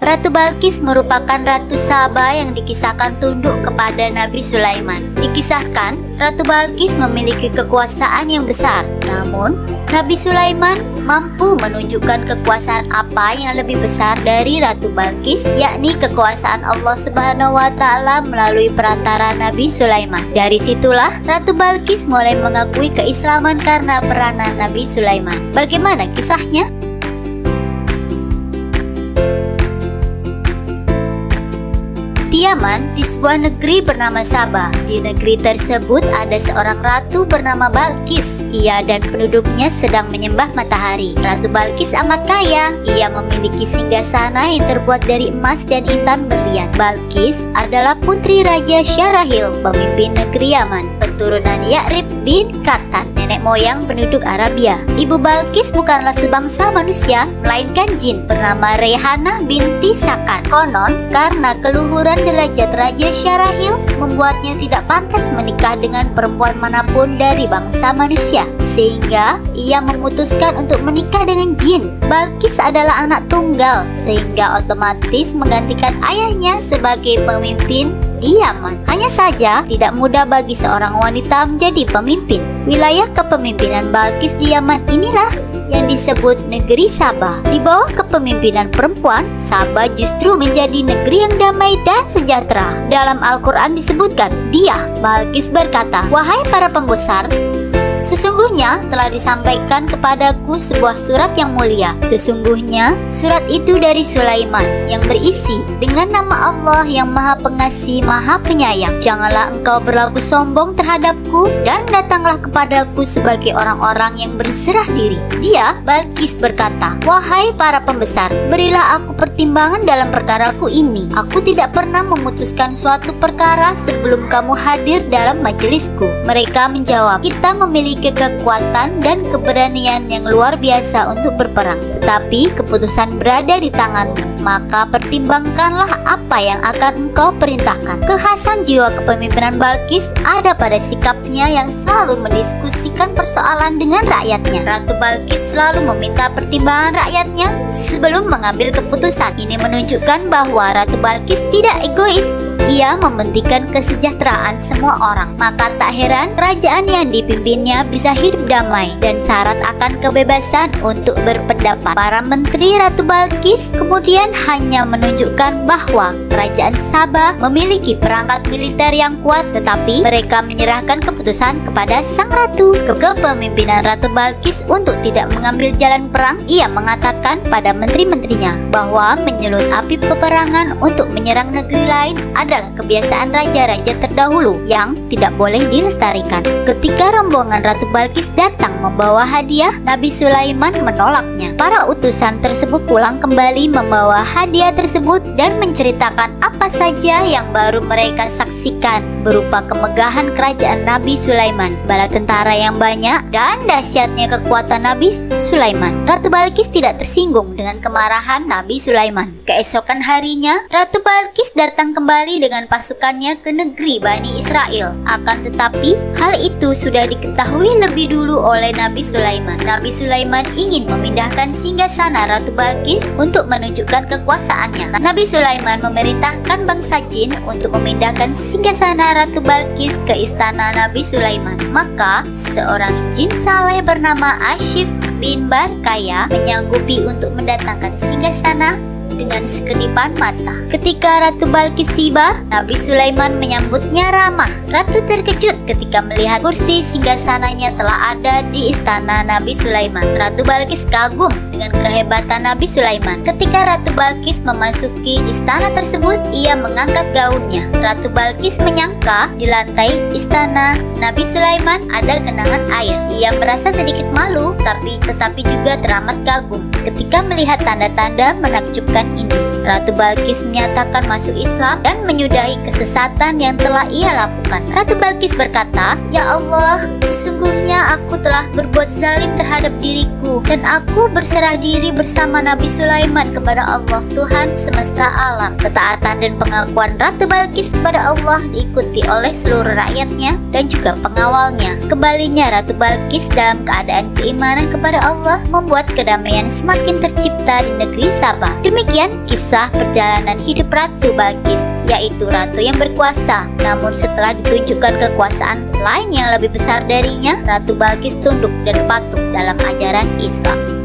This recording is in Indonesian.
Ratu Balqis merupakan Ratu Saba yang dikisahkan tunduk kepada Nabi Sulaiman. Dikisahkan, Ratu Balqis memiliki kekuasaan yang besar. Namun, Nabi Sulaiman mampu menunjukkan kekuasaan apa yang lebih besar dari Ratu Balqis, yakni kekuasaan Allah Subhanahu wa Ta'ala melalui perantara Nabi Sulaiman. Dari situlah Ratu Balqis mulai mengakui keislaman karena peranan Nabi Sulaiman. Bagaimana kisahnya? Di Yaman, di sebuah negeri bernama Saba. Di negeri tersebut ada seorang ratu bernama Balqis. Ia dan penduduknya sedang menyembah matahari. Ratu Balqis amat kaya. Ia memiliki singgasana yang terbuat dari emas dan intan berlian. Balqis adalah putri Raja Syarahil, pemimpin negeri Yaman, keturunan Ya'rib bin Katan, nenek moyang penduduk Arabia. Ibu Balqis bukanlah sebangsa manusia, melainkan jin bernama Rehana binti Sakan. Konon, karena keluhuran derajat Raja Syarahil membuatnya tidak pantas menikah dengan perempuan manapun dari bangsa manusia, sehingga ia memutuskan untuk menikah dengan jin. Balqis adalah anak tunggal, sehingga otomatis menggantikan ayahnya sebagai pemimpin di Yaman. Hanya saja tidak mudah bagi seorang wanita menjadi pemimpin. Wilayah kepemimpinan Balqis di Yaman inilah yang disebut negeri Saba. Di bawah kepemimpinan perempuan, Saba justru menjadi negeri yang damai dan sejahtera. Dalam Al-Quran disebutkan, Balqis berkata, "Wahai para pembesar, sesungguhnya telah disampaikan kepadaku sebuah surat yang mulia. Sesungguhnya surat itu dari Sulaiman yang berisi dengan nama Allah yang Maha Pengasih, Maha Penyayang. Janganlah engkau berlaku sombong terhadapku dan datanglah kepadaku sebagai orang-orang yang berserah diri." Balqis berkata, "Wahai para pembesar, berilah aku pertimbangan dalam perkaraku ini. Aku tidak pernah memutuskan suatu perkara sebelum kamu hadir dalam majelisku." Mereka menjawab, "Kita memiliki kekuatan dan keberanian yang luar biasa untuk berperang, tetapi keputusan berada di tanganmu, maka pertimbangkanlah apa yang akan engkau perintahkan." Kekhasan jiwa kepemimpinan Balqis ada pada sikapnya yang selalu mendiskusikan persoalan dengan rakyatnya. Ratu Balqis selalu meminta pertimbangan rakyatnya sebelum mengambil keputusan. Ini menunjukkan bahwa Ratu Balqis tidak egois. Ia mementingkan kesejahteraan semua orang. Maka tak heran kerajaan yang dipimpinnya bisa hidup damai dan syarat akan kebebasan untuk berpendapat. Para menteri Ratu Balqis kemudian hanya menunjukkan bahwa kerajaan Saba memiliki perangkat militer yang kuat, tetapi mereka menyerahkan keputusan kepada sang ratu. Kepemimpinan Ratu Balqis untuk tidak mengambil jalan perang, ia mengatakan pada menteri-menterinya bahwa menyulut api peperangan untuk menyerang negeri lain adalah kebiasaan raja-raja terdahulu yang tidak boleh dilestarikan. Ketika rombongan Ratu Balqis datang membawa hadiah, Nabi Sulaiman menolaknya. Para utusan tersebut pulang kembali membawa hadiah tersebut dan menceritakan apa saja yang baru mereka saksikan berupa kemegahan kerajaan Nabi Sulaiman, bala tentara yang banyak, dan dahsyatnya kekuatan Nabi Sulaiman. Ratu Balqis tidak tersinggung dengan kemarahan Nabi Sulaiman. Keesokan harinya, Ratu Balqis datang kembali dengan pasukannya ke negeri Bani Israel. Akan tetapi, hal itu sudah diketahui lebih dulu oleh Nabi Sulaiman. Nabi Sulaiman ingin memindahkan singgasana Ratu Balqis untuk menunjukkan kekuasaannya. Nabi Sulaiman memerintahkan bangsa jin untuk memindahkan singgasana Ratu Balqis ke istana Nabi Sulaiman. Maka, seorang jin saleh bernama Ashif bin Barkaya menyanggupi untuk mendatangkan singgasana dengan sekedipan mata. Ketika Ratu Balqis tiba, Nabi Sulaiman menyambutnya ramah. Ratu terkejut ketika melihat kursi singgasananya telah ada di istana Nabi Sulaiman. Ratu Balqis kagum dengan kehebatan Nabi Sulaiman. Ketika Ratu Balqis memasuki istana tersebut, ia mengangkat gaunnya. Ratu Balqis menyangka di lantai istana Nabi Sulaiman ada genangan air. Ia merasa sedikit malu, tetapi juga teramat kagum ketika melihat tanda-tanda menakjubkan ini. Ratu Balqis menyatakan masuk Islam dan menyudahi kesesatan yang telah ia lakukan. Ratu Balqis berkata, "Ya Allah, sesungguhnya aku telah berbuat zalim terhadap diriku dan aku berserah diri bersama Nabi Sulaiman kepada Allah Tuhan semesta alam." Ketaatan dan pengakuan Ratu Balqis kepada Allah diikuti oleh seluruh rakyatnya dan juga pengawalnya. Kembalinya Ratu Balqis dalam keadaan keimanan kepada Allah membuat kedamaian semakin tercipta di negeri Saba. Demikian Demikian kisah perjalanan hidup Ratu Balkis, yaitu ratu yang berkuasa. Namun setelah ditunjukkan kekuasaan lain yang lebih besar darinya, Ratu Balkis tunduk dan patuh dalam ajaran Islam.